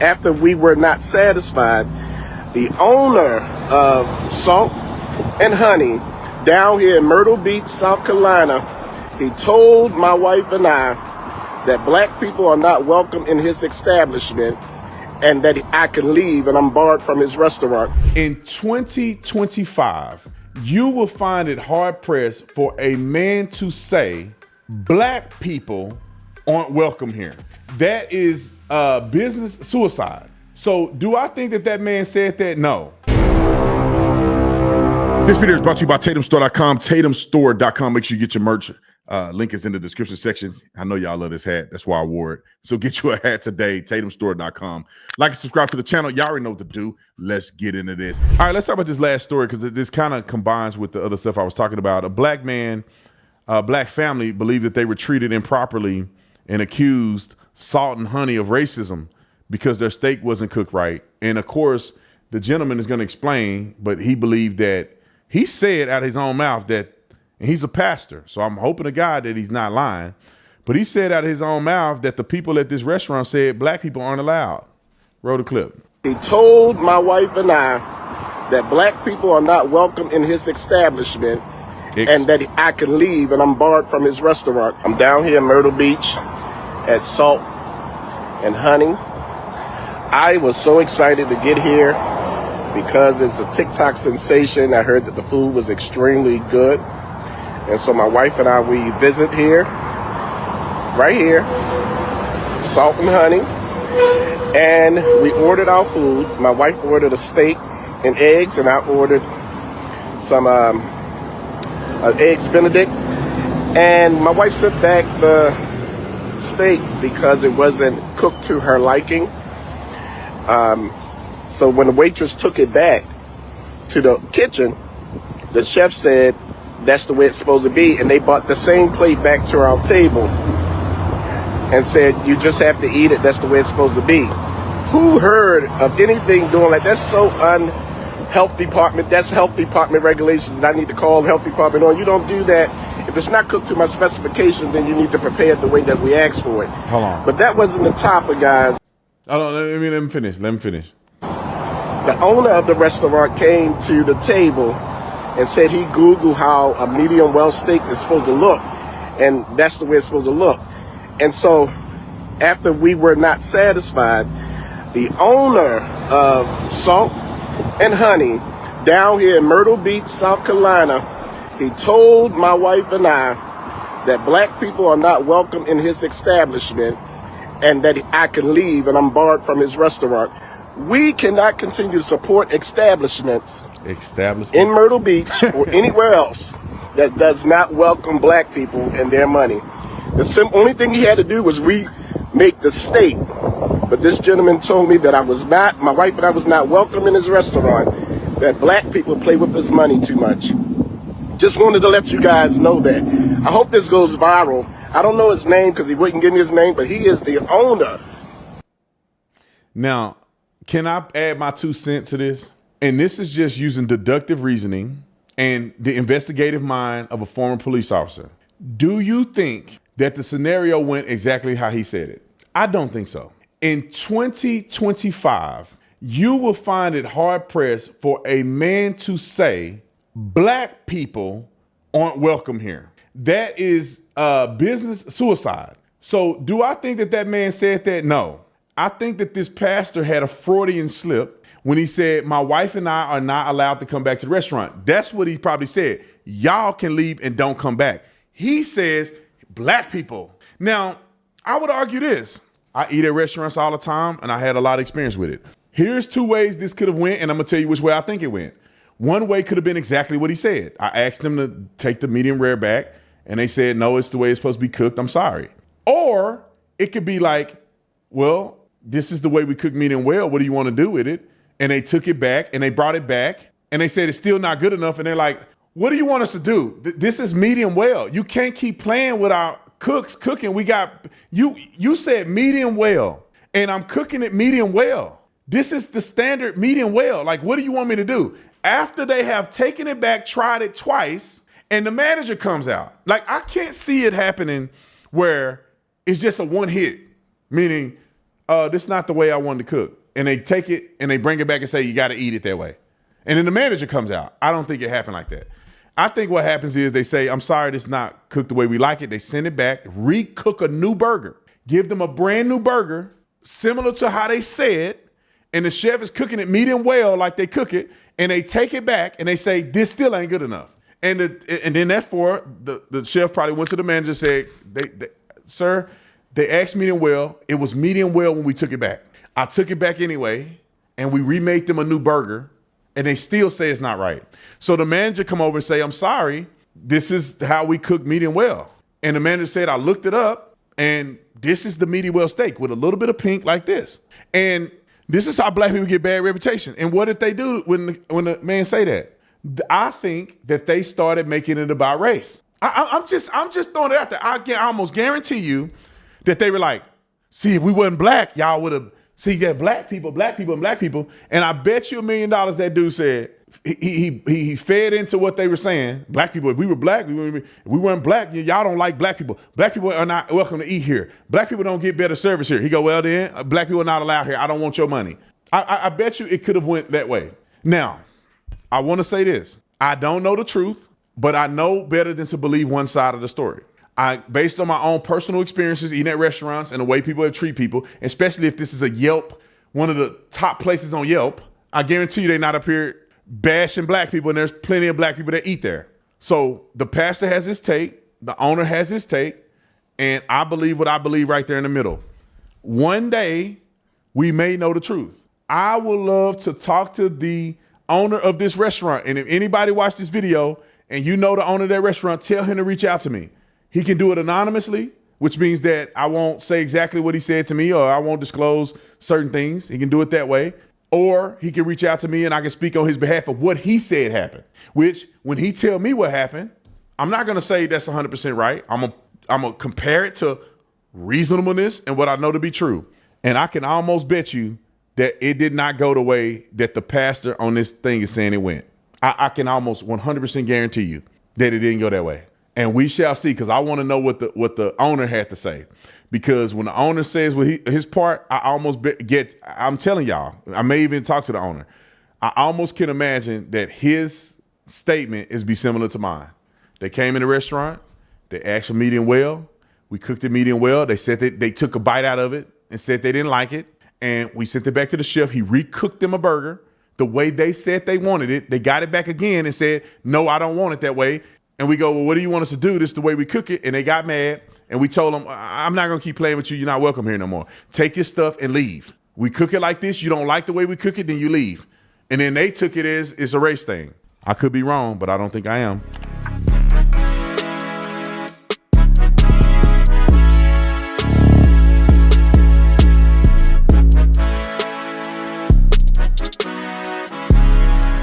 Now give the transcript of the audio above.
after we were not satisfied, the owner of Salt and Honey down here in Myrtle Beach, South Carolina, he told my wife and I that black people are not welcome in his establishment and that I can leave and I'm barred from his restaurant. In 2025, you will find it hard pressed for a man to say black people aren't welcome here. That is business suicide. So do I think that man said that? No. This video is brought to you by TatumStore.com, TatumStore.com. Make sure you get your merch. Link is in the description section. I know y'all love this hat. That's why I wore it. So get you a hat today, TatumStore.com. Like and subscribe to the channel. Y'all already know what to do. Let's get into this. All right, let's talk about this last story because this kind of combines with the other stuff I was talking about. A black man, a black family believed that they were treated improperly and accused Salt and Honey of racism because their steak wasn't cooked right. And of course, the gentleman is going to explain, but he believed that he said out of his own mouth that, and he's a pastor, so I'm hoping to God that he's not lying, but he said out of his own mouth that the people at this restaurant said black people aren't allowed. Roll the clip. He told my wife and I that black people are not welcome in his establishment and that I can leave and I'm barred from his restaurant. I'm down here in Myrtle Beach at Salt and Honey. I was so excited to get here because it's a TikTok sensation. I heard that the food was extremely good. And so my wife and I, we visit here, right here, Salt and Honey. And we ordered our food. My wife ordered a steak and eggs, and I ordered some eggs Benedict. And my wife sent back the steak because it wasn't cooked to her liking. So when the waitress took it back to the kitchen, the chef said, that's the way it's supposed to be. And they brought the same plate back to our table and said, you just have to eat it. That's the way it's supposed to be. Who heard of anything doing like that? That's so health department. That's health department regulations. And I need to call health department on. You don't do that. If it's not cooked to my specification, then you need to prepare it the way that we asked for it. Hold on. But that wasn't the topic, guys. Hold on, let me finish. The owner of the restaurant came to the table and said he Googled how a medium well steak is supposed to look, and that's the way it's supposed to look. And so after we were not satisfied, the owner of Salt and Honey down here in Myrtle Beach, South Carolina, he told my wife and I that black people are not welcome in his establishment and that I can leave and I'm barred from his restaurant. We cannot continue to support establishments in Myrtle Beach or anywhere else that does not welcome black people and their money. The only thing he had to do was remake the steak. But this gentleman told me that my wife and I was not welcome in his restaurant, that black people play with his money too much. Just wanted to let you guys know that. I hope this goes viral. I don't know his name because he wouldn't give me his name, but he is the owner. Now, can I add my 2 cents to this? And this is just using deductive reasoning and the investigative mind of a former police officer. Do you think that the scenario went exactly how he said it? I don't think so. In 2025, you will find it hard pressed for a man to say black people aren't welcome here. That is business suicide. So do I think that man said that? No. I think that this pastor had a Freudian slip when he said, my wife and I are not allowed to come back to the restaurant. That's what he probably said. Y'all can leave and don't come back. He says black people. Now, I would argue this. I eat at restaurants all the time and I had a lot of experience with it. Here's 2 ways this could have went, and I'm gonna tell you which way I think it went. One way could have been exactly what he said. I asked them to take the medium rare back and they said, no, it's the way it's supposed to be cooked. I'm sorry. Or it could be like, well, this is the way we cook medium well. What do you want to do with it? And they took it back and they brought it back and they said it's still not good enough. And they're like, what do you want us to do? This is medium well. You can't keep playing with our cooks cooking. We got, you said medium well and I'm cooking it medium well. This is the standard medium well. Like, what do you want me to do? After they have taken it back, tried it twice, and the manager comes out. Like, I can't see it happening where it's just a one hit, meaning this is not the way I wanted to cook. And they take it and they bring it back and say, you got to eat it that way. And then the manager comes out. I don't think it happened like that. I think what happens is they say, I'm sorry, this is not cooked the way we like it. They send it back, recook a new burger, give them a brand new burger, similar to how they said, and the chef is cooking it medium well like they cook it, and they take it back and they say, this still ain't good enough. And then the chef probably went to the manager and said, sir, they asked medium well. It was medium well when we took it back. I took it back anyway, and we remade them a new burger, and they still say it's not right. So the manager come over and say, I'm sorry, this is how we cook medium well. And the manager said, I looked it up, and this is the medium well steak with a little bit of pink like this. And this is how black people get bad reputation. And what did they do when the man say that? I think that they started making it about race. I'm just throwing it out there. I almost guarantee you that they were like, see, if we wasn't black, y'all would have, see, that black people. And I bet you $1 million that dude said, he fed into what they were saying. Black people, if we were black, if we weren't black, y'all don't like black people. Black people are not welcome to eat here. Black people don't get better service here. He go, well then, black people are not allowed here. I don't want your money. I bet you it could have went that way. Now, I want to say this. I don't know the truth, but I know better than to believe one side of the story. Based on my own personal experiences eating at restaurants and the way people have treated people, especially if this is a Yelp, one of the top places on Yelp, I guarantee you they're not up here bashing black people, and there's plenty of black people that eat there. So the pastor has his take, the owner has his take, and I believe what I believe right there in the middle. One day, we may know the truth. I would love to talk to the owner of this restaurant, and if anybody watched this video and you know the owner of that restaurant, tell him to reach out to me. He can do it anonymously, which means that I won't say exactly what he said to me, or I won't disclose certain things. He can do it that way. Or he can reach out to me and I can speak on his behalf of what he said happened, which when he tell me what happened, I'm not going to say that's 100% right. I'm going to compare it to reasonableness and what I know to be true. And I can almost bet you that it did not go the way that the pastor on this thing is saying it went. I can almost 100% guarantee you that it didn't go that way. And we shall see, because I want to know what the owner had to say. Because when the owner says his part, I almost I'm telling y'all, I may even talk to the owner. I almost can imagine that his statement is be similar to mine. They came in the restaurant, they asked for medium well. We cooked it medium well. They said that they took a bite out of it and said they didn't like it. And we sent it back to the chef. He recooked them a burger the way they said they wanted it. They got it back again and said, no, I don't want it that way. And we go, well, what do you want us to do? This is the way we cook it. And they got mad. And we told them, I'm not going to keep playing with you. You're not welcome here no more. Take your stuff and leave. We cook it like this. You don't like the way we cook it, then you leave. And then they took it as it's a race thing. I could be wrong, but I don't think I am.